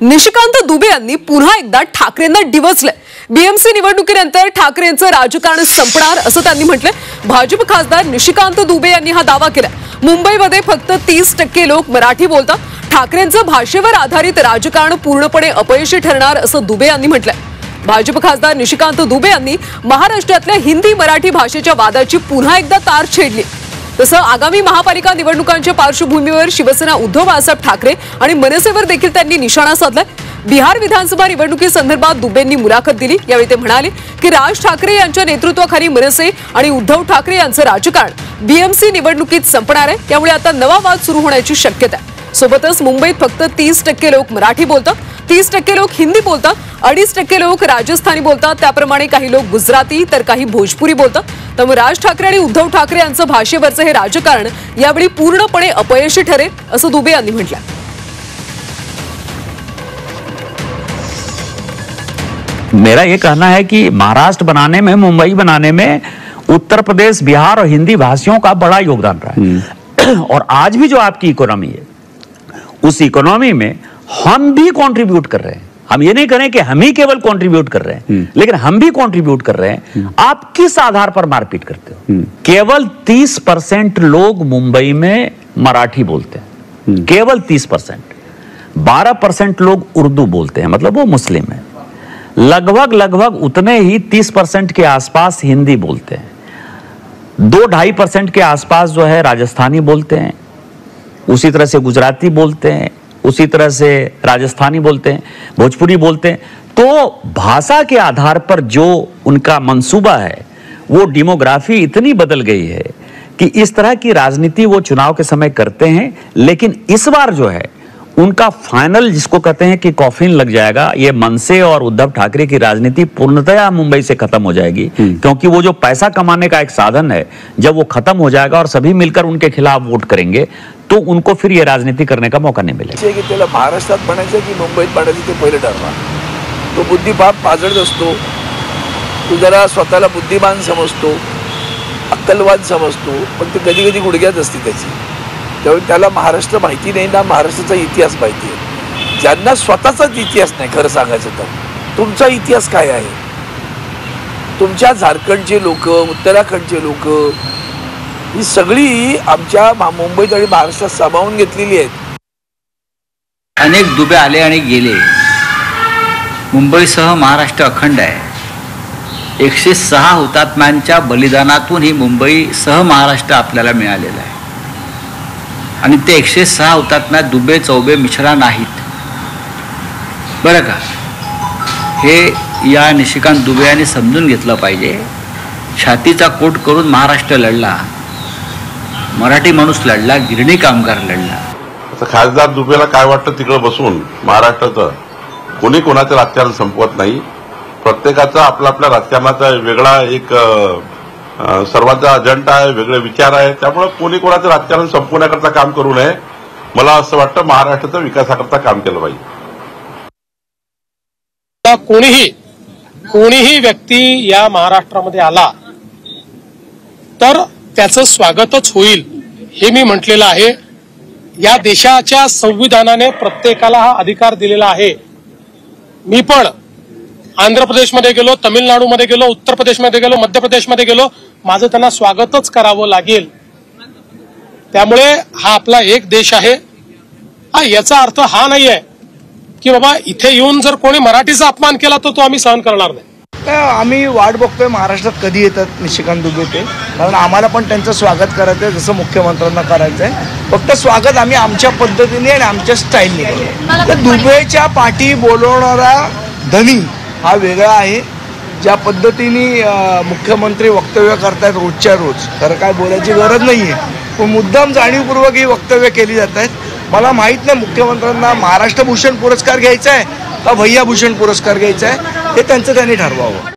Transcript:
निशिकांत दुबे यांनी पुन्हा एकदा ठाकरेंना डिवचलंय। बीएमसी निवडणुकीनंतर ठाकरेंचं राजकारण संपणार असं त्यांनी म्हटलंय। भाजप खासदार निशिकांत दुबे यांनी हा दावा केला। मुंबईमध्ये फक्त 30% लोक मराठी बोलतात। ठाकरेंचं भाषेवर आधारित राजकारण पूर्णपणे अपयशी ठरणार असं दुबे यांनी म्हटलंय। भाजप खासदार निशिकांत दुबे यांनी महाराष्ट्रातल्या हिंदी मराठी भाषेच्या वादाची पुन्हा एकदा तार छेडली। तसं आगामी महापालिका निवडणुकांच्या पार्श्वभूमीवर शिवसेना उद्धव बाळासाहेब ठाकरे आणि मनसेवर देखील त्यांनी निशाणा साधलाय। बिहार विधानसभा निवडणुकीसंदर्भात दुबेंनी मुलाखत दिली। यावेळी ते म्हणाले की राज ठाकरे यांच्या नेतृत्वाखाली मनसे आणि उद्धव ठाकरे यांचं राजकारण बीएमसी निवडणुकीत संपणार आहे। त्यामुळे आता नवा वाद सुरू होण्याची शक्यता आहे। सोबतच मुंबईत फक्त 30% लोक मराठी बोलतात, 30% लोक हिंदी बोलतात, 2.5% लोक राजस्थानी बोलतात। त्याप्रमाणे काही लोक गुजराती तर काही भोजपुरी बोलतात। त्यामुळे राज ठाकरे आणि उद्धव ठाकरे यांचं भाषेवरचं हे राजकारण यावेळी पूर्णपणे अपयशी ठरेल असं दुबे यांनी म्हटलं। मेरा ये कहना है कि महाराष्ट्र बनाने में, मुंबई बनाने में उत्तर प्रदेश, बिहार और हिंदी भाषियों का बड़ा योगदान रहा है। और आज भी जो आपकी इकोनॉमी है, उस इकोनॉमी में हम भी कंट्रीब्यूट कर रहे हैं। हम ये नहीं करें कि हम ही केवल कंट्रीब्यूट कर रहे हैं, लेकिन हम भी कंट्रीब्यूट कर रहे हैं। आप किस आधार पर मारपीट करते हो? केवल 30% लोग मुंबई में मराठी बोलते हैं, केवल 30%। 12% लोग उर्दू बोलते हैं, मतलब वो मुस्लिम है। लगभग उतने ही 30% के आसपास हिंदी बोलते हैं। 2-2.5% के आसपास जो है राजस्थानी बोलते हैं, उसी तरह से गुजराती बोलते हैं, उसी तरह से राजस्थानी बोलते हैं, भोजपुरी बोलते हैं। तो भाषा के आधार पर जो उनका मंसूबा है, वो डेमोग्राफी इतनी बदल गई है कि इस तरह की राजनीति वो चुनाव के समय करते हैं। लेकिन इस बार जो है उनका फाइनल, जिसको कहते हैं कि कॉफिन लग जाएगा, ये मनसे और उद्धव ठाकरे की राजनीति पूर्णतया मुंबई से खत्म हो जाएगी। क्योंकि वो जो पैसा कमाने का एक साधन है, जब वो खत्म हो जाएगा और सभी मिलकर उनके खिलाफ वोट करेंगे, तो उनको फिर ये राजनीति करने का मौका नहीं मिलेगा। की त्याला महाराष्ट्रात बनायचं की मुंबईत बनायचं ते पहिले ठरवा। तो बुद्धिपाप पाजळत असतो, तो जरा स्वतःला बुद्धिमान समजतो, अक्कलवाद समजतो, पण ते कधी कधी गुडघ्यात असते त्याची। त्यामुळे त्याला महाराष्ट्र माहिती नाही ना, महाराष्ट्राचा इतिहास माहिती आहे। ज्यांना स्वतःचाच इतिहास नाही, खरं सांगायचं तर तुमचा इतिहास काय आहे? तुमच्या झारखंडचे लोक, उत्तराखंडचे लोक, ही सगळी आमच्या मुंबईत आणि महाराष्ट्रात सामावून घेतलेली आहेत। अनेक दुबे आले आणि गेले। मुंबईसह महाराष्ट्र अखंड आहे। 106 हुतात्म्यांच्या बलिदानातून ही मुंबईसह महाराष्ट्र आपल्याला मिळालेलं आहे। आणि ते 106 हुतात्म्यात दुबे चौबे मिश्रा नाहीत, बरं का? हे या निशिकांत दुबे यांनी समजून घेतलं पाहिजे। छातीचा कोट करून महाराष्ट्र लढला, मराठी माणूस लढला, गिरणी कामगार लढला। खासदार दुबेला काय वाटतं तिकडे बसून महाराष्ट्राचं कोणी कोणाचं राजकारण संपवत नाही। प्रत्येकाचा आपला आपल्या राजकारणाचा वेगळा एक सर्वांचा अजेंडा आहे, वेगळे विचार आहे। त्यामुळे कोणी कोणाचं राजकारण संपवण्याकरता काम करू नये। मला असं वाटतं महाराष्ट्राच्या विकासाकरता काम केलं पाहिजे। कोणीही व्यक्ती या महाराष्ट्रामध्ये आला तर त्याचं स्वागतच होईल, हे मी म्हटलेलं आहे। या देशाच्या संविधानाने प्रत्येकाला हा अधिकार दिलेला आहे। मी पण आंध्र प्रदेशमध्ये गेलो, तमिळनाडूमध्ये गेलो, उत्तर प्रदेशमध्ये गेलो, मध्य प्रदेशमध्ये गेलो, माझं त्यांना स्वागतच करावं लागेल। त्यामुळे हा आपला एक देश आहे। याचा अर्थ हा नाहीये की बाबा इथे येऊन जर कोणी मराठीचा अपमान केला तर तो आम्ही सहन करणार नाही। आम्ही वाट बघतोय महाराष्ट्रात कधी येतात निशिकांत दुबे ते, कारण आम्हाला पण त्यांचं स्वागत करायचं आहे जसं मुख्यमंत्र्यांना करायचं आहे। फक्त स्वागत आम्ही आमच्या पद्धतीने आणि आमच्या स्टाईलने करू। तर दुबेच्या पाठी बोलवणारा धनी हा वेगळा आहे। ज्या पद्धतीने मुख्यमंत्री वक्तव्य करतायत रोजच्या रोज, खरं काय बोलायची गरज नाहीये, पण मुद्दाम जाणीवपूर्वक ही वक्तव्य केली जात आहेत। मला माहित नाही मुख्यमंत्र्यांना महाराष्ट्र भूषण पुरस्कार घ्यायचा आहे का भैया भूषण पुरस्कार घ्यायचा आहे, हे त्यांनी ठरवावं।